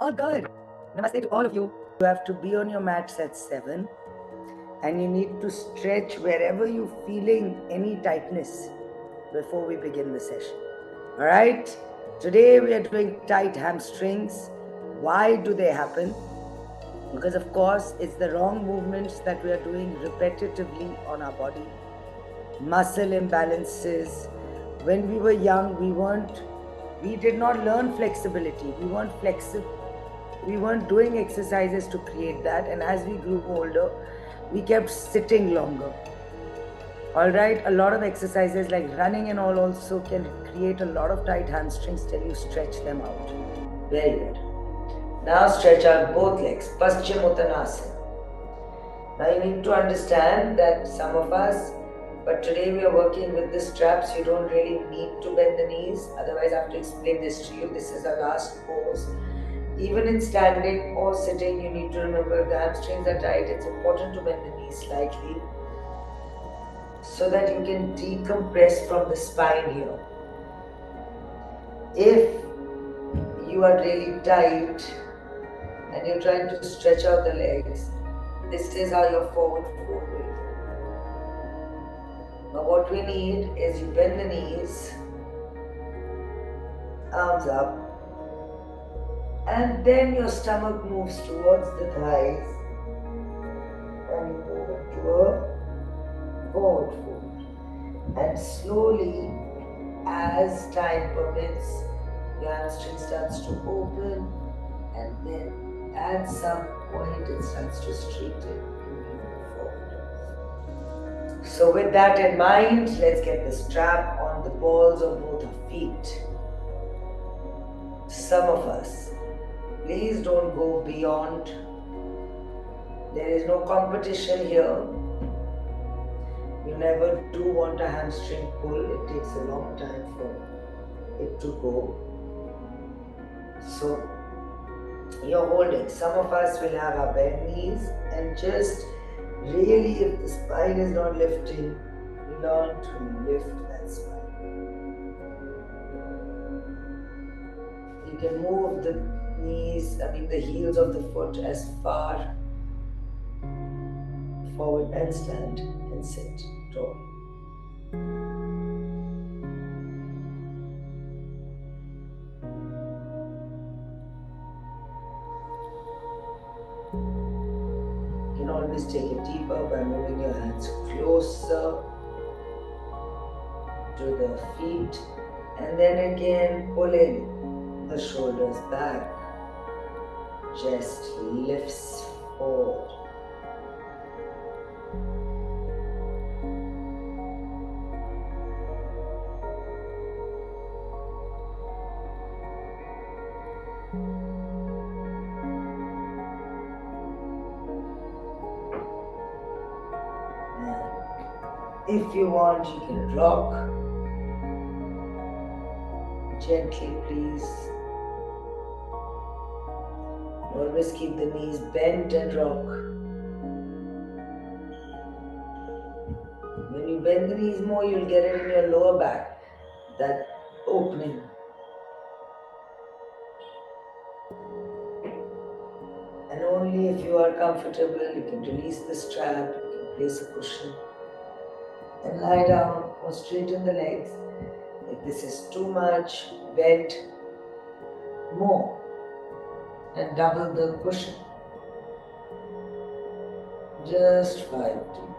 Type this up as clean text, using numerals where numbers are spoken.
All good. Namaste to all of you. You have to be on your mats at 7 and you need to stretch wherever you're feeling any tightness before we begin the session. All right? Today we are doing tight hamstrings. Why do they happen? Because of course it's the wrong movements that we are doing repetitively on our body. Muscle imbalances. When we were young, we did not learn flexibility. We weren't flexible. We weren't doing exercises to create that, and as we grew older, we kept sitting longer. All right, a lot of exercises like running and all also can create a lot of tight hamstrings till you stretch them out. Very good. Now stretch out both legs, Paschimottanasana. Now you need to understand that some of us, but today we are working with the straps, you don't really need to bend the knees. Otherwise I have to explain this to you. This is our last pose. Even in standing or sitting, you need to remember if the hamstrings are tight, it's important to bend the knees slightly so that you can decompress from the spine here. If you are really tight and you're trying to stretch out the legs, this is how your forward fold will go. Now what we need is you bend the knees, arms up, and then your stomach moves towards the thighs and you move into a forward fold. And slowly, as time permits, your hamstring starts to open, and then at some point it starts to straighten and you move forward. So with that in mind, let's get the strap on the balls of both our feet. Some of us, please don't go beyond. There is no competition here. You never do want a hamstring pull. It takes a long time for it to go. So you're holding. Some of us will have our bent knees, and just really, if the spine is not lifting, learn to lift that spine. You can move the the heels of the foot as far forward and stand and sit tall. You can always take it deeper by moving your hands closer to the feet and then again pulling the shoulders back. Chest lifts forward. If you want, you can rock gently, please. Always keep the knees bent and rock. When you bend the knees more, you'll get it in your lower back, that opening. And only if you are comfortable, you can release the strap, you can place a cushion and lie down or straighten the legs. If this is too much, bend more and double the cushion. Just 5 deep.